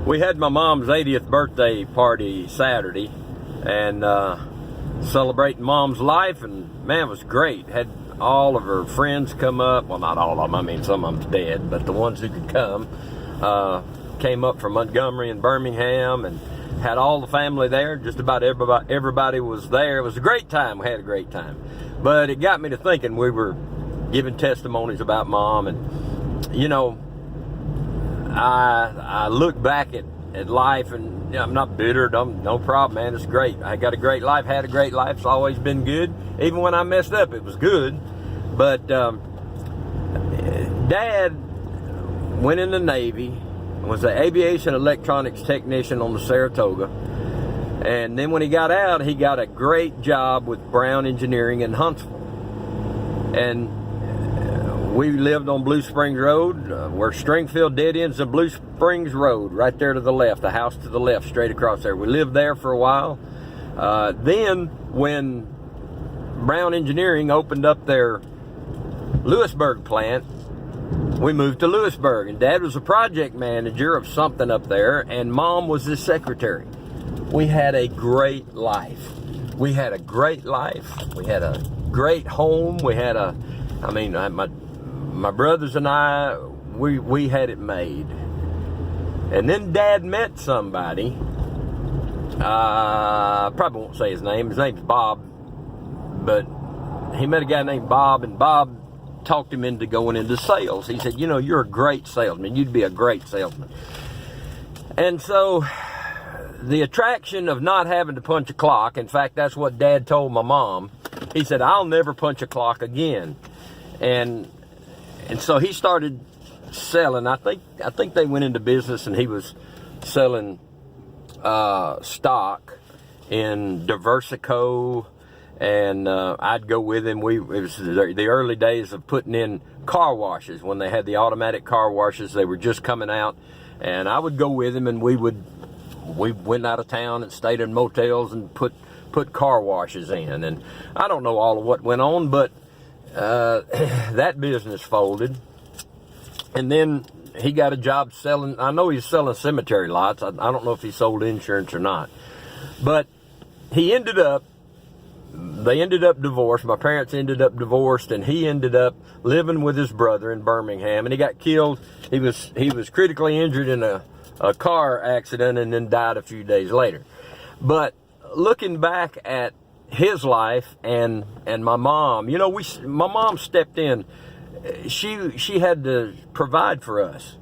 We had my mom's 80th birthday party Saturday, and celebrating mom's life, and man, it was great. Had all of her friends come up. Well, not all of them. I mean, some of them's dead, but the ones who could come came up from Montgomery and Birmingham, and had all the family there. Just about everybody was there. It was a great time. We had a great time. But it got me to thinking. We were giving testimonies about mom, and you know, I look back at life, and you know, I'm not bitter. No problem, man. It's great. I got a great life. Had a great life. It's always been good. Even when I messed up, it was good. But Dad went in the Navy, was an aviation electronics technician on the Saratoga, and then when he got out, he got a great job with Brown Engineering in Huntsville. And we lived on Blue Springs Road, where Stringfield dead ends of Blue Springs Road, right there to the left, the house to the left, straight across there. We lived there for a while. Then when Brown Engineering opened up their Lewisburg plant, we moved to Lewisburg, and Dad was a project manager of something up there, and Mom was his secretary. We had a great life. We had a great life. We had a great home. We had my brothers and I, we had it made. And then Dad met somebody. I probably won't say his name. His name's Bob. But he met a guy named Bob, and Bob talked him into going into sales. He said, you know, you're a great salesman. You'd be a great salesman. And so the attraction of not having to punch a clock, in fact, that's what Dad told my mom. He said, I'll never punch a clock again. And so he started selling. I think they went into business, and he was selling stock in Diversico, and I'd go with him. It was the early days of putting in car washes, when they had the automatic car washes. They were just coming out, and I would go with him, and we went out of town and stayed in motels and put car washes in. And I don't know all of what went on, but that business folded. And then he got a job selling, I know he's selling cemetery lots. I don't know if he sold insurance or not. But they ended up divorced. My parents ended up divorced, and he ended up living with his brother in Birmingham, and he got killed. He was critically injured in a car accident, and then died a few days later. But looking back at his life and my mom, you know, my mom stepped in. She had to provide for us.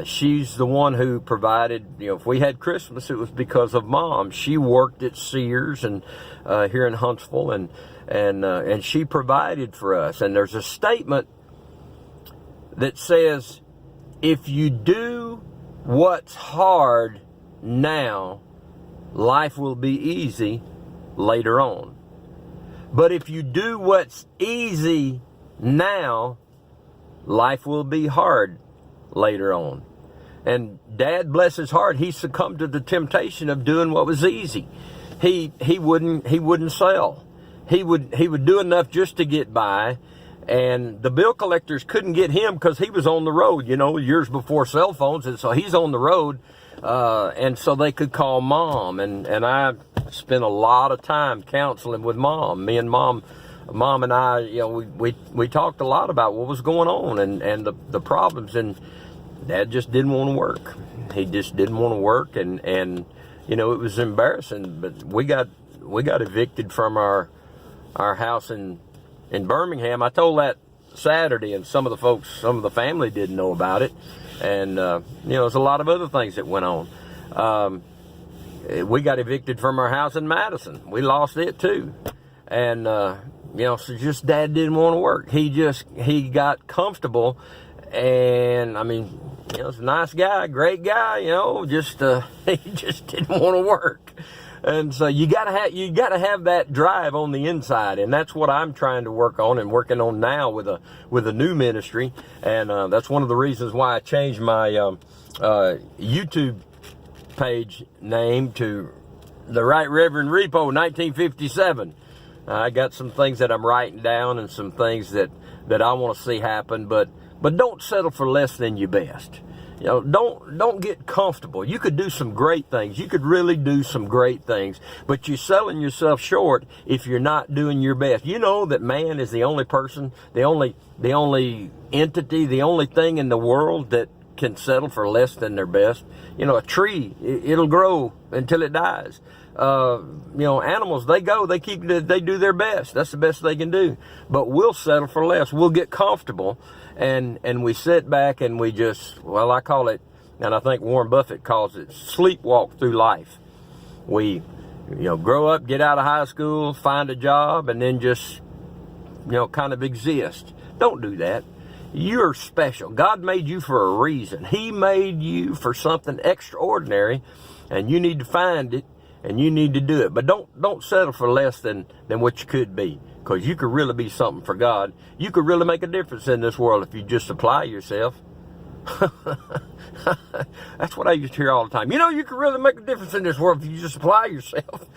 She's the one who provided. You know, if we had Christmas, it was because of Mom. She worked at Sears and here in Huntsville, and she provided for us. And there's a statement that says, if you do what's hard now, life will be easy later on. But if you do what's easy now, life will be hard later on. And Dad, bless his heart, he succumbed to the temptation of doing what was easy. He wouldn't sell. He would do enough just to get by. And the bill collectors couldn't get him because he was on the road, you know, years before cell phones. And so he's on the road. And so they could call Mom. And I spent a lot of time counseling with Mom. Me and Mom and I, you know, we talked a lot about what was going on and the problems. And Dad just didn't want to work. He just didn't want to work. And you know, it was embarrassing. But we got evicted from our house in Birmingham. I told that Saturday, and some of the family didn't know about it. And, you know, there's a lot of other things that went on. We got evicted from our house in Madison. We lost it too. And, you know, so just Dad didn't want to work. He got comfortable. And, I mean, you know, he's a nice guy, great guy, you know, just, he just didn't want to work. And so you gotta have that drive on the inside, and that's what I'm trying to work on and working on now with a new ministry. And that's one of the reasons why I changed my YouTube page name to the Right Reverend Repo 1957. I got some things that I'm writing down and some things that I want to see happen, but don't settle for less than your best. You know, don't get comfortable. You could do some great things. You could really do some great things, but you're selling yourself short if you're not doing your best. You know that man is the only person, the only entity, the only thing in the world that can settle for less than their best. You know, a tree, it'll grow until it dies. You know, animals, they do their best. That's the best they can do. But we'll settle for less. We'll get comfortable, and we sit back and we just, well, I call it, and I think Warren Buffett calls it, sleepwalk through life. We, you know, grow up, get out of high school, find a job, and then just, you know, kind of exist. Don't do that. You're special. God made you for a reason. He made you for something extraordinary, and you need to find it, and you need to do it. But don't settle for less than what you could be, because you could really be something for God. You could really make a difference in this world if you just apply yourself. That's what I used to hear all the time. You know, you could really make a difference in this world if you just apply yourself.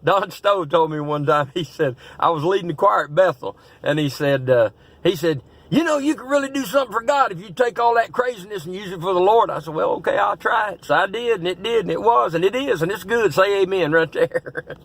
Don Stowe told me one time, he said, I was leading the choir at Bethel, and he said, you know, you can really do something for God if you take all that craziness and use it for the Lord. I said, well, okay, I'll try it. So I did, and it was, and it is, and it's good. Say amen right there.